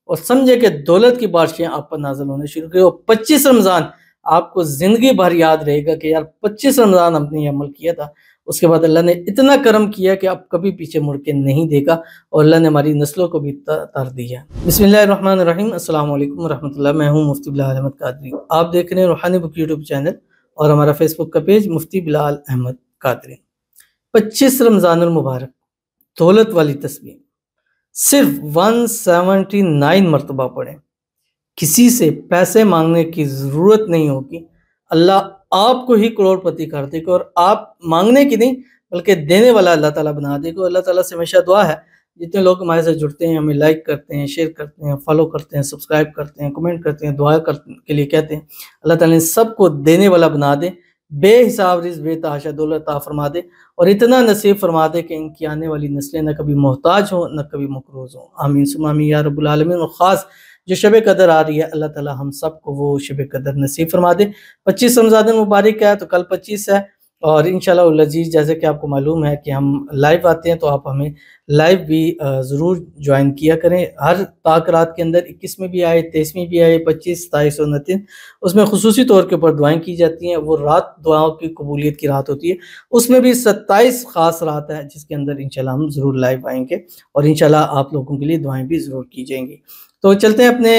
اور سمجھے کہ دولت کی بارشیں آپ پر نازل ہونے شروع کی، اور 25 رمضان آپ کو زندگی بھر یاد رہے گا کہ یار 25 رمضان ہم نے یہ عمل کیا تھا۔ اس کے بعد اللہ نے اتنا کرم کیا کہ اب کبھی پیچھے مڑ کے نہیں دیکھا، اور اللہ نے ہماری نسلوں کو بھی تر دیا۔ بسم اللہ الرحمن الرحیم، السلام علیکم ورحمۃ اللہ۔ میں ہوں مفتی بلال احمد قادری، آپ دیکھ رہے ہیں روحانی بک یوٹیوب چینل اور ہمارا فیس بک کا پیج مفتی بلال احمد قادری۔ 25 رمضان المبارک دولت والی تسبیح صرف 179 مرتبہ پڑھیں، کسی سے پیسے مانگنے کی ضرورت نہیں ہوگی، اللہ آپ کو ہی کروڑ پتی کر دے گا، اور آپ مانگنے کی نہیں بلکہ دینے والا اللہ تعالیٰ بنا دے گا۔ اللہ تعالیٰ سے ہمیشہ دعا ہے جتنے لوگ ہمارے سے جڑتے ہیں، ہمیں لائک کرتے ہیں، شیئر کرتے ہیں، فالو کرتے ہیں، سبسکرائب کرتے ہیں، کمنٹ کرتے ہیں، دعا کے لیے کہتے ہیں، اللہ تعالیٰ نے سب کو دینے والا بنا دے، بے حساب رزق بے تحاشا دولت عطا فرما دے، اور اتنا نصیب فرما دے کہ ان کی آنے والی نسلیں نہ کبھی محتاج ہوں نہ کبھی مقروض ہوں۔ آمین ثم آمین یا رب العالمین۔ اور خاص جو شب قدر آ رہی ہے، اللہ تعالیٰ ہم سب کو وہ شب قدر نصیب فرما دے۔ 25 رمضان المبارک ہے تو کل 25 ہے، اور انشاءاللہ العزیز جیسے کہ آپ کو معلوم ہے کہ ہم لائیو آتے ہیں، تو آپ ہمیں لائیو بھی ضرور جوائن کیا کریں۔ ہر پاک رات کے اندر 21 میں بھی آئے، 23 میں بھی آئے، 25، 27 اور 29، اس میں خصوصی طور کے اوپر دعائیں کی جاتی ہیں۔ وہ رات دعاؤں کی قبولیت کی رات ہوتی ہے، اس میں بھی 27 خاص رات ہے جس کے اندر انشاءاللہ ہم ضرور لائیو آئیں گے، اور انشاءاللہ آپ لوگوں کے لیے دعائیں بھی ضرور کی جائیں گی۔ تو چلتے ہیں اپنے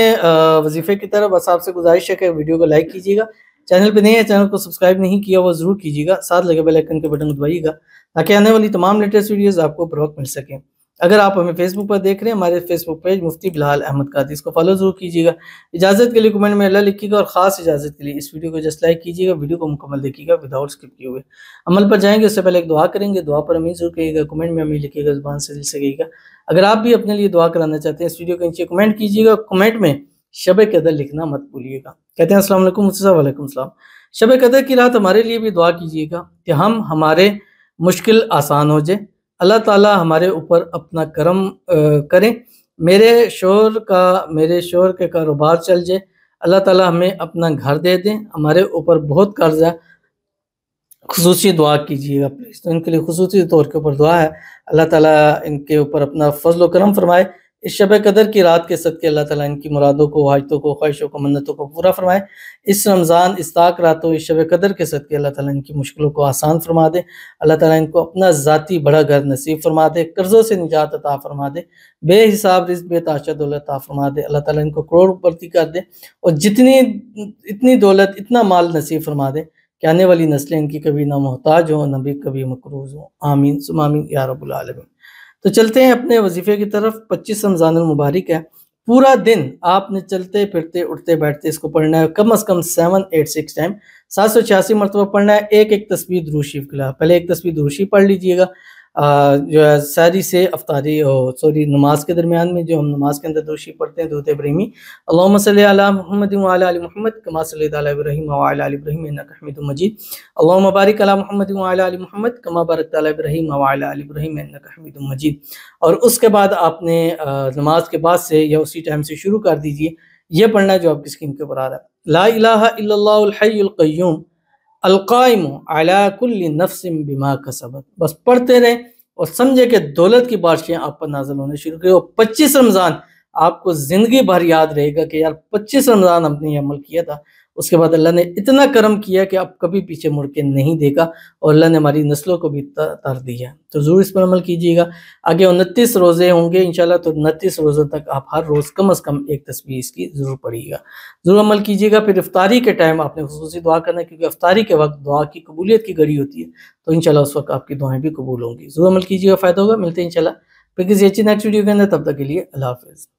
وظیفے کی طرف۔ بس آپ سے گزارش ہے کہ ویڈیو کو لائک کیجیے گا، چینل پہ نہیں ہے چینل کو سبسکرائب نہیں کیا وہ ضرور کیجیے گا، ساتھ لگے بیل آئیکن کے بٹن کو دبائیے گا تاکہ آنے والی تمام لیٹسٹ ویڈیوز آپ کو بر وقت مل سکیں۔ اگر آپ ہمیں فیس بک پر دیکھ رہے ہیں، ہمارے فیس بک پیج مفتی بلال احمد قادری، اس کو فالو ضرور کیجیے گا۔ اجازت کے لیے کمنٹ میں اللہ لکھیے گا، اور خاص اجازت کے لیے اس ویڈیو کو جسٹ لائک کیجیے گا، ویڈیو کو مکمل دیکھیے گا وداؤٹ اسکپ کیے ہوئے۔ عمل پر جائیں گے اس سے پہلے ایک دعا کریں گے، دعا پر امین ضرور کہیے گا، کمنٹ میں امین لکھیے گا، زبان سے دل سے کہیے گا۔ اگر آپ بھی اپنے لیے دعا کرانا چاہتے ہیں، اس ویڈیو کے نیچے کمنٹ کیجیے گا، کمنٹ میں شب قدر لکھنا مت بھولیے گا۔ کہتے ہیں السلام علیکم مفتی صاحب۔ وعلیکم السلام۔ شب قدر کی رات ہمارے لیے بھی دعا کیجیے گا کہ ہمارے مشکل آسان ہو جائے، اللہ تعالیٰ ہمارے اوپر اپنا کرم کریں، میرے شوہر کے کاروبار چل جائے، اللہ تعالیٰ ہمیں اپنا گھر دے دیں، ہمارے اوپر بہت قرض ہے، خصوصی دعا کیجیے گا پلیز۔ تو ان کے لیے خصوصی طور کے اوپر دعا ہے، اللہ تعالیٰ ان کے اوپر اپنا فضل و کرم فرمائے، اس شب قدر کی رات کے صدقے اللہ تعالیٰ ان کی مرادوں کو، حاجتوں کو، خواہشوں کو، منتوں کو پورا فرمائے۔ اس رمضان اس طاق راتوں اس شب قدر کے صدقے اللہ تعالیٰ ان کی مشکلوں کو آسان فرما دے، اللہ تعالیٰ ان کو اپنا ذاتی بڑا گھر نصیب فرما دے، قرضوں سے نجات عطا فرما دے، بے حساب رزق بے تحاشا دولت عطا فرما دے، اللہ تعالیٰ ان کو کروڑ پتی کر دے، اور اتنی دولت اتنا مال نصیب فرما دے کہ آنے والی نسلیں ان کی کبھی نہ محتاج ہوں نہ بھی کبھی مقروض ہوں۔ آمین ثم آمین یا رب العالمین۔ تو چلتے ہیں اپنے وظیفے کی طرف۔ 25 رمضان المبارک ہے، پورا دن آپ نے چلتے پھرتے اٹھتے بیٹھتے اس کو پڑھنا ہے، کم از کم 786 ٹائم، 786 مرتبہ پڑھنا ہے۔ ایک تسبیح درود شریف کے پہلے ایک تسبیح درود شریف پڑھ لیجئے گا، جو ہے سحری سے افطاری نماز کے درمیان میں جو ہم نماز کے اندر درود شریف پڑھتے ہیں، درود ابراہیمی، اللہم صلی علی محمد وعلی آل محمد کما صلیت علی ابراہیم وعلی آل ابراہیم انک حمید مجید، اللہم بارک علی محمد وعلی آل محمد کما بارکت علی ابراہیم وعلی آل ابراہیم انک حمید مجید۔ اور اس کے بعد آپ نے نماز کے بعد سے یا اسی ٹائم سے شروع کر دیجئے، یہ پڑھنا ہے جو آپ کی اسکرین کے اوپر آ رہا ہے، لا الہ الا اللہ الحی القیوم القائم علی کل نفس بما کسبت۔ بس پڑھتے رہیں اور سمجھے کہ دولت کی بارشیں آپ پر نازل ہونے شروع کی، اور 25 رمضان آپ کو زندگی بھر یاد رہے گا کہ یار 25 رمضان ہم نے یہ عمل کیا تھا۔ اس کے بعد اللہ نے اتنا کرم کیا کہ اب کبھی پیچھے مڑ کے نہیں دیکھا، اور اللہ نے ہماری نسلوں کو بھی تر دیا۔ تو ضرور اس پر عمل کیجیے گا۔ آگے 29 روزے ہوں گے انشاءاللہ، تو 29 روزوں تک آپ ہر روز کم از کم ایک تسبیح اس کی ضرور پڑھیے گا، ضرور عمل کیجیے گا۔ پھر افطاری کے ٹائم آپ نے خصوصی دعا کرنا ہے، کیونکہ افطاری کے وقت دعا کی قبولیت کی گھڑی ہوتی ہے، تو انشاءاللہ اس وقت آپ کی دعائیں بھی قبول ہوں گی، ضرور عمل کیجیے گا، فائدہ ہوگا۔ ملتے ہیں انشاءاللہ پھر کسی اچھی نیکسٹ ویڈیو کے اندر، تب تک کے لیے اللہ حافظ۔